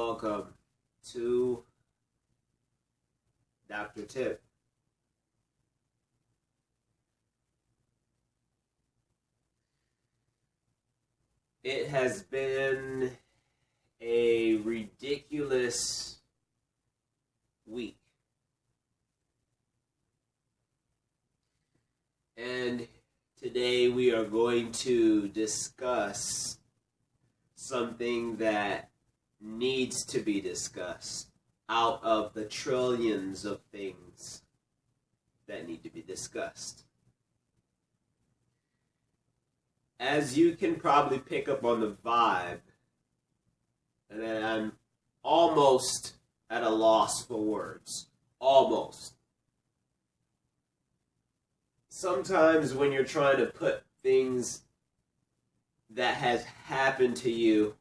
welcome to Dr. Tip. It has been a ridiculous week. And today we are going to discuss something that needs to be discussed out of the trillions of things that need to be discussed. As you can probably pick up on the vibe, that I'm almost at a loss for words. Almost. Sometimes when you're trying to put things that has happened to you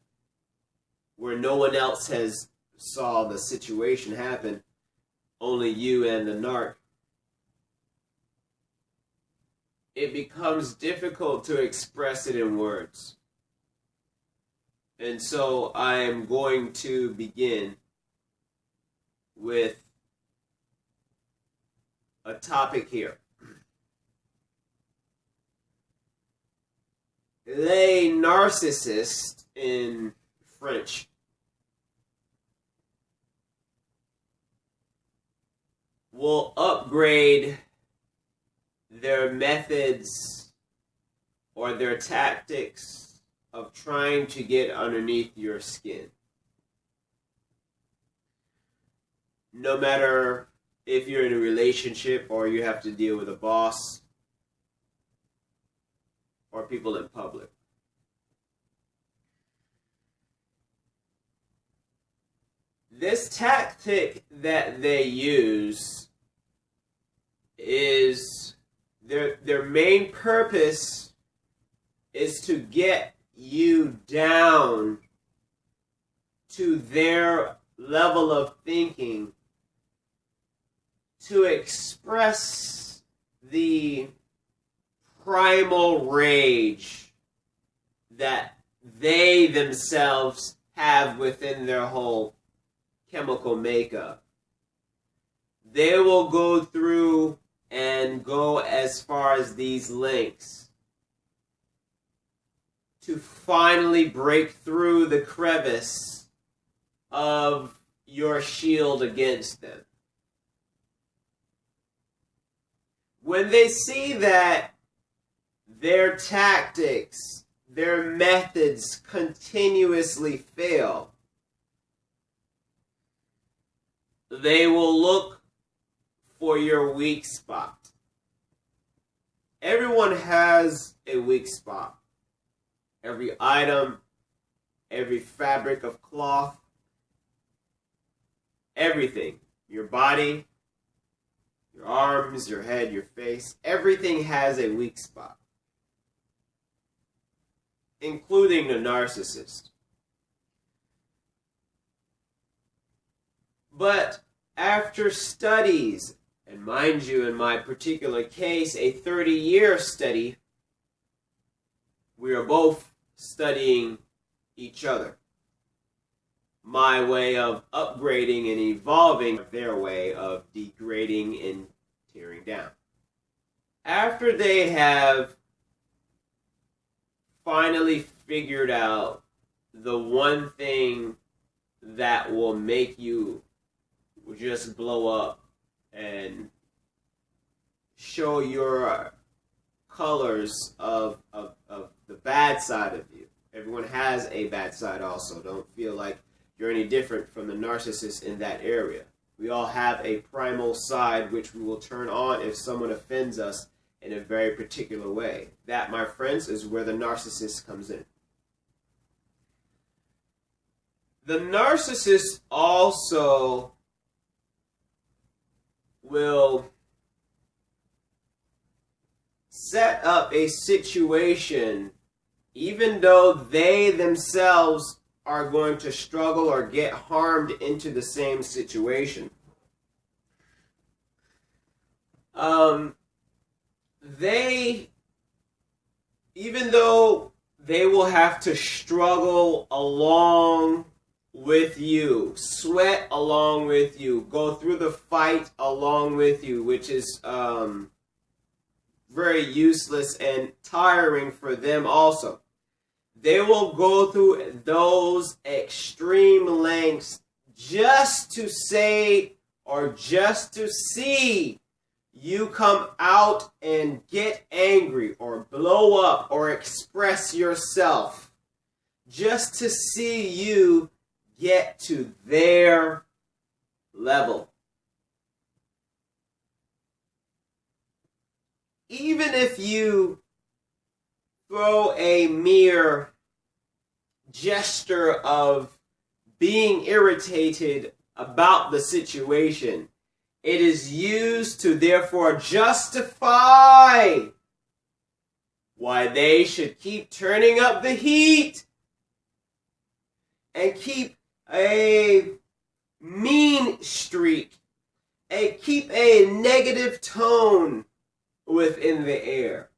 where no one else has saw the situation happen, only you and the narc, it becomes difficult to express it in words. And so I am going to begin with a topic here. Les narcissists in French will upgrade their methods or their tactics of trying to get underneath your skin. No matter if you're in a relationship or you have to deal with a boss or people in public. This tactic that they use is their main purpose is to get you down to their level of thinking to express the primal rage that they themselves have within their whole chemical makeup. They will go through and go as far as these lengths to finally break through the crevice of your shield against them. When they see that their tactics, their methods continuously fail, they will look for your weak spot. Everyone has a weak spot. Every item, every fabric of cloth, everything. Your body, your arms, your head, your face, everything has a weak spot. Including the narcissist. But after studies, and mind you, in my particular case, a 30-year study, we are both studying each other. My way of upgrading and evolving, their way of degrading and tearing down. After they have finally figured out the one thing that will make you just blow up and show your colors of the bad side of you. Everyone has a bad side also. Don't feel like you're any different from the narcissist in that area. We all have a primal side which we will turn on if someone offends us in a very particular way. That, my friends, is where the narcissist comes in. The narcissist also will set up a situation even though they themselves are going to struggle or get harmed into the same situation. Even though they will have to struggle along with you, sweat along with you, go through the fight along with you, which is very useless and tiring for them also. They will go through those extreme lengths just to say or just to see you come out and get angry or blow up or express yourself, just to see you get to their level. Even if you throw a mere gesture of being irritated about the situation, it is used to therefore justify why they should keep turning up the heat and keep a mean streak and keep a negative tone within the air.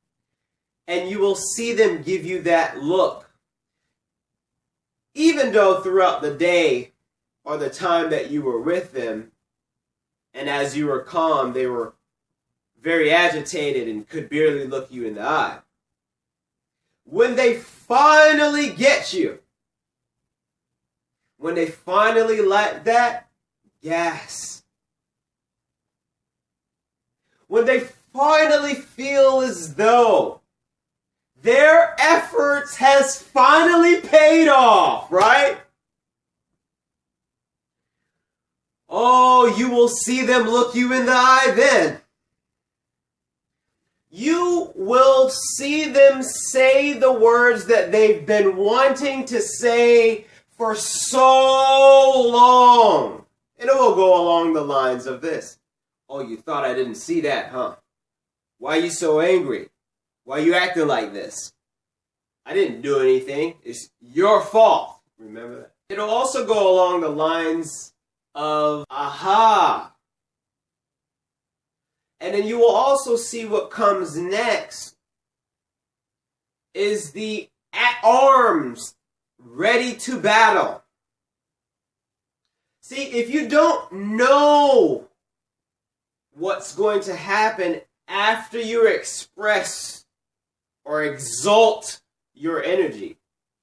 And you will see them give you that look. Even though throughout the day or the time that you were with them, and as you were calm, they were very agitated and could barely look you in the eye. When they finally get you, when they finally light that gas, when they finally feel as though their efforts has finally paid off, right? Oh, you will see them look you in the eye then. You will see them say the words that they've been wanting to say for so long. And it will go along the lines of this. Oh, you thought I didn't see that, huh? Why are you so angry? Why are you acting like this? I didn't do anything. It's your fault. Remember that? It'll also go along the lines of, aha. And then you will also see what comes next is the at arms, ready to battle. See, if you don't know what's going to happen after you express or exalt your energy,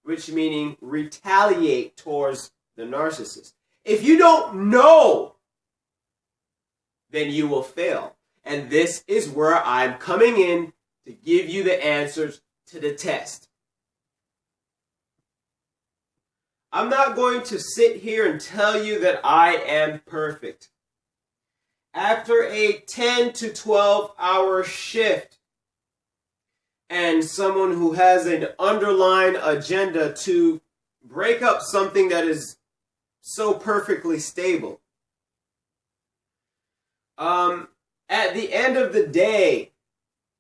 which meaning retaliate towards the narcissist. If you don't know, then you will fail. And this is where I'm coming in to give you the answers to the test. I'm not going to sit here and tell you that I am perfect. After a 10 to 12 hour shift and someone who has an underlying agenda to break up something that is so perfectly stable, at the end of the day,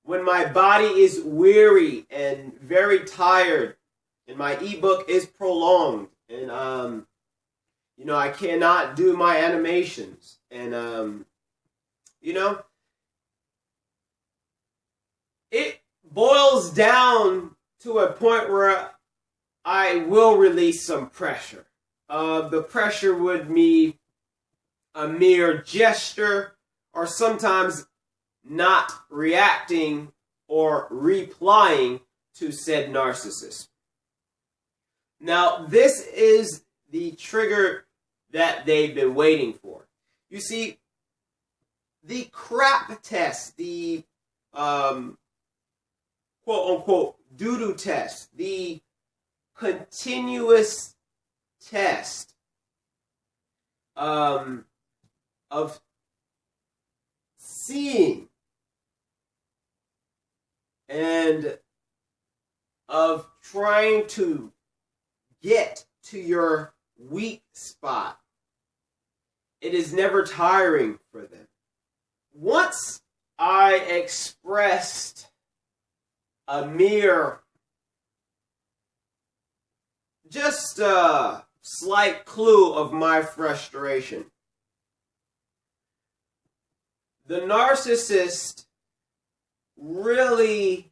when my body is weary and very tired and my ebook is prolonged and I cannot do my animations and it boils down to a point where I will release some pressure. The pressure would be a mere gesture or sometimes not reacting or replying to said narcissist. Now, this is the trigger that they've been waiting for. You see, the crap test, the quote-unquote doo-doo test, the continuous test of seeing and of trying to get to your weak spot. It is never tiring for them. Once I expressed a mere, just a slight clue of my frustration, the narcissist really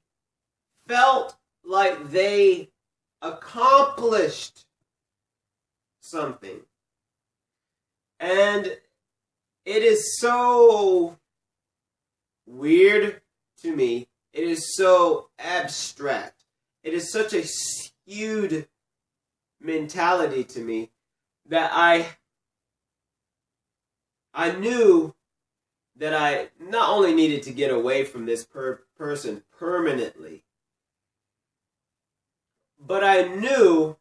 felt like they accomplished something. And it is so weird to me. It is so abstract. It is such a skewed mentality to me that I knew that I not only needed to get away from this person permanently, but I knew,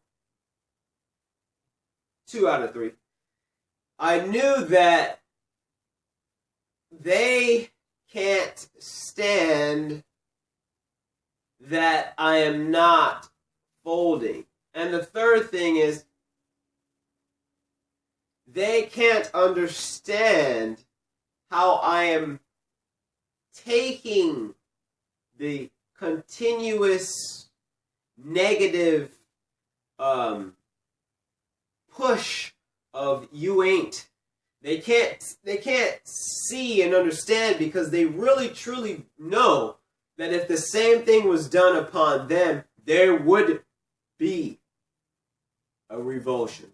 2 out of 3, I knew that they can't stand that I am not folding. And the third thing is, they can't understand how I am taking the continuous negative push of you ain't. They can't see and understand, because they really truly know that if the same thing was done upon them, there would be a revulsion.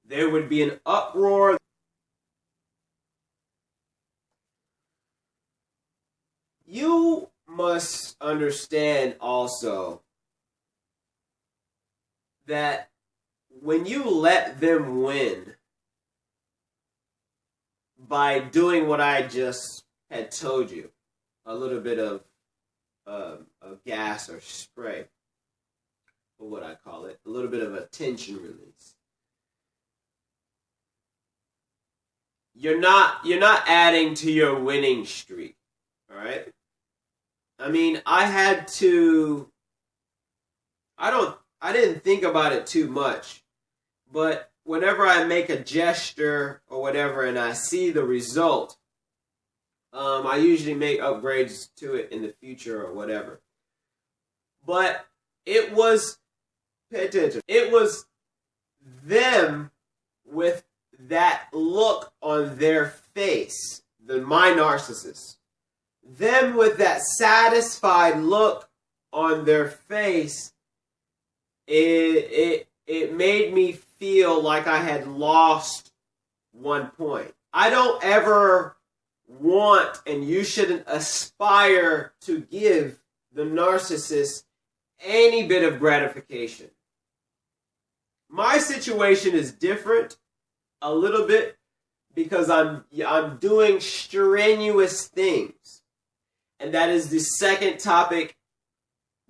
There would be an uproar. You must understand also that when you let them win by doing what I just had told you, a little bit of gas or spray, or what I call it, a little bit of a tension release. You're not adding to your winning streak, all right? I mean, I didn't think about it too much, but whenever I make a gesture or whatever and I see the result, I usually make upgrades to it in the future or whatever. But it was, pay attention, it was them with that look on their face, my narcissist. Them with that satisfied look on their face, it made me feel like I had lost 1 point. I don't ever want, and you shouldn't aspire to give the narcissist any bit of gratification. My situation is different a little bit because I'm doing strenuous things. And that is the second topic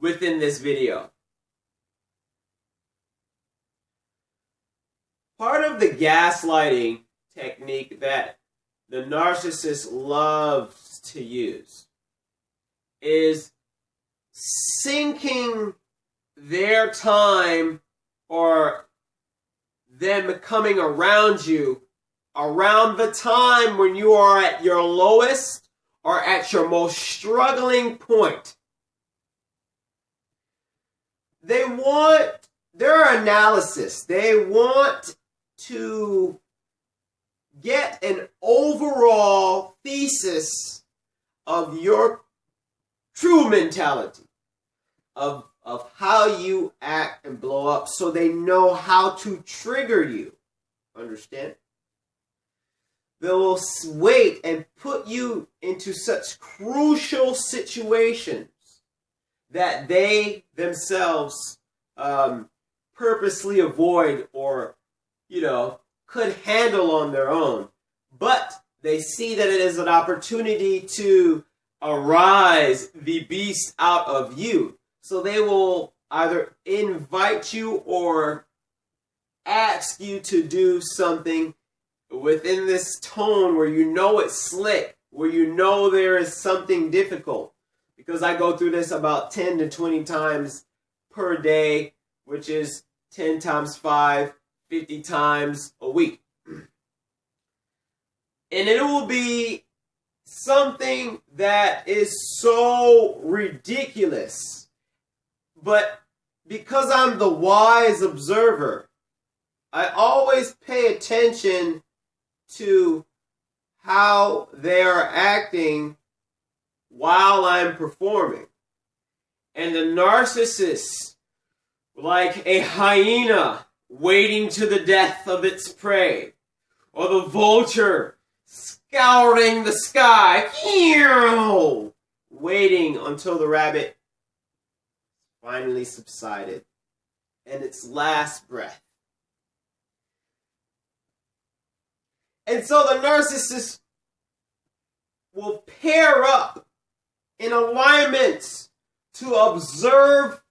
within this video. Part of the gaslighting technique that the narcissist loves to use is syncing their time or them coming around you around the time when you are at your lowest or at your most struggling point. They want their analysis. They want to get an overall thesis of your true mentality, of how you act and blow up, so they know how to trigger you. Understand? They will wait and put you into such crucial situations that they themselves purposely avoid or, could handle on their own. But they see that it is an opportunity to arise the beast out of you. So they will either invite you or ask you to do something within this tone where you know it's slick, where you know there is something difficult. Because I go through this about 10 to 20 times per day, which is 10 times 5, 50 times a week. And it will be something that is so ridiculous. But because I'm the wise observer, I always pay attention to how they are acting while I'm performing. And the narcissist, like a hyena, waiting to the death of its prey, or the vulture scouring the sky, waiting until the rabbit finally subsided and its last breath. And so the narcissist will pair up in alignments to observe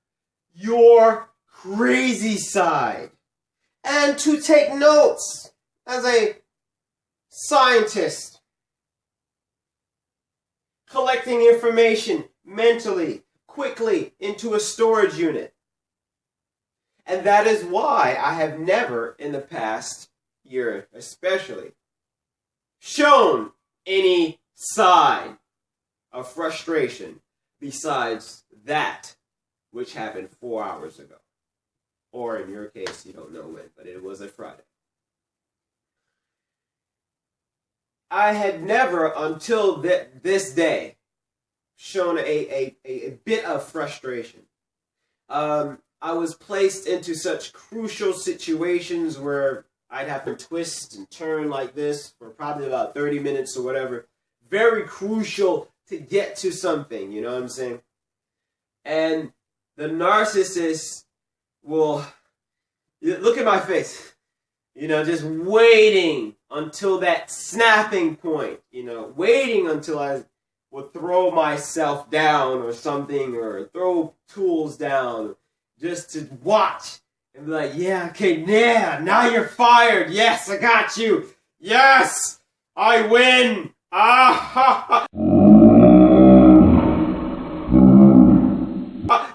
your crazy side and to take notes as a scientist, collecting information mentally, quickly into a storage unit. And that is why I have never, in the past year especially, shown any sign of frustration besides that which happened 4 hours ago. Or in your case, you don't know when, but it was a Friday. I had never, until this day, shown a bit of frustration. I was placed into such crucial situations where I'd have to twist and turn like this for probably about 30 minutes or whatever. Very crucial to get to something, you know what I'm saying? And the narcissist will look at my face, you know, just waiting until that snapping point, you know, waiting until I would throw myself down or something, or throw tools down, just to watch and be like, yeah, okay, yeah, now you're fired. Yes, I got you. Yes, I win. Ah, ha, ha.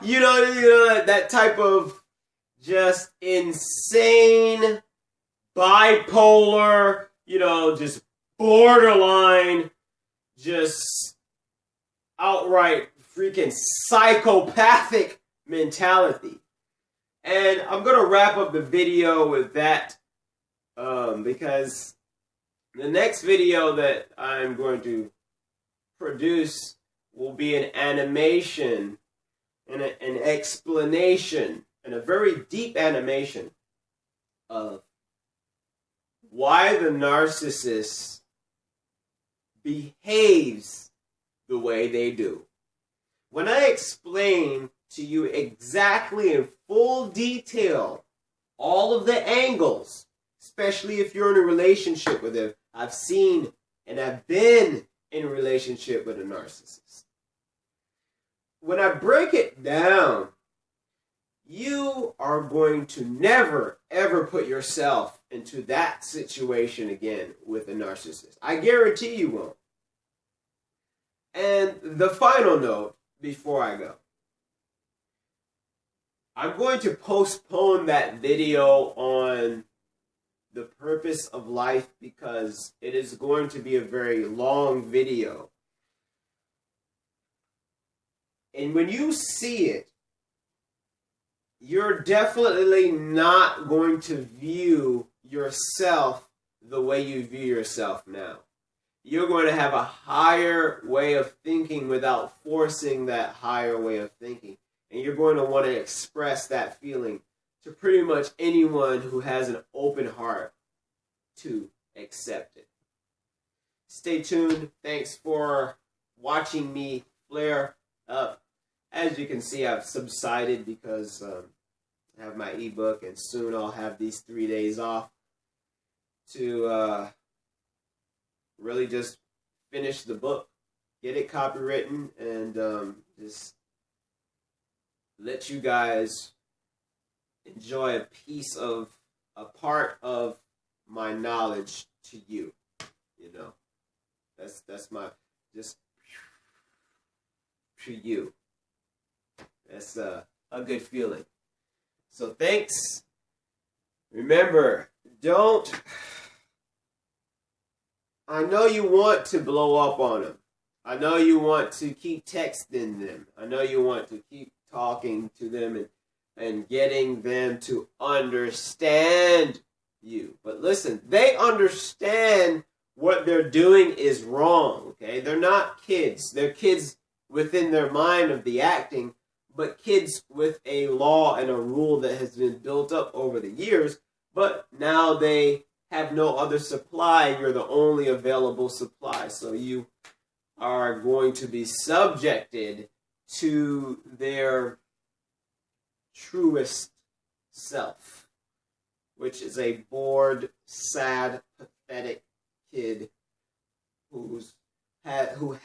You know, that type of just insane, bipolar, you know, just borderline, just outright freaking psychopathic mentality. And I'm going to wrap up the video with that because the next video that I'm going to produce will be an animation and an explanation, and a very deep animation of why the narcissist behaves the way they do. When I explain to you exactly in full detail all of the angles, especially if you're in a relationship with them. I've seen and I've been in a relationship with a narcissist. When I break it down, you are going to never, ever put yourself into that situation again with a narcissist. I guarantee you won't. And the final note before I go. I'm going to postpone that video on the purpose of life because it is going to be a very long video. And when you see it, you're definitely not going to view yourself the way you view yourself now. You're going to have a higher way of thinking without forcing that higher way of thinking. And you're going to want to express that feeling to pretty much anyone who has an open heart to accept it. Stay tuned. Thanks for watching me flare up. As you can see, I've subsided because I have my ebook, and soon I'll have these 3 days off to really just finish the book, get it copywritten, and just let you guys enjoy a part of my knowledge to you. You know, that's my, just to you. That's a good feeling. So thanks. Remember, I know you want to blow up on them. I know you want to keep texting them. I know you want to keep talking to them and getting them to understand you. But listen, they understand what they're doing is wrong, okay? They're not kids. They're kids within their mind of the acting, but kids with a law and a rule that has been built up over the years, but now they have no other supply. You're the only available supply. So you are going to be subjected to their truest self, which is a bored, sad, pathetic kid who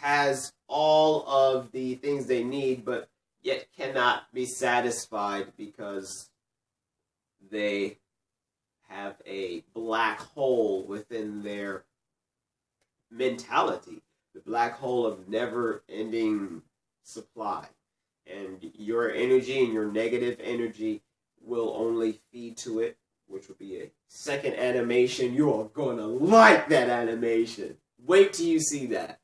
has all of the things they need, but yet cannot be satisfied because they have a black hole within their mentality, the black hole of never-ending supply. And your energy and your negative energy will only feed to it, which will be a second animation. You are going to like that animation. Wait till you see that.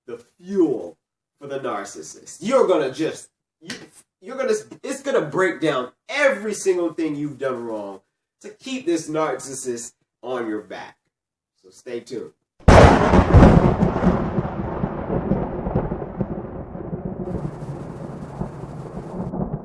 The fuel for the narcissist. You're going to just, it's going to break down every single thing you've done wrong to keep this narcissist on your back. So stay tuned.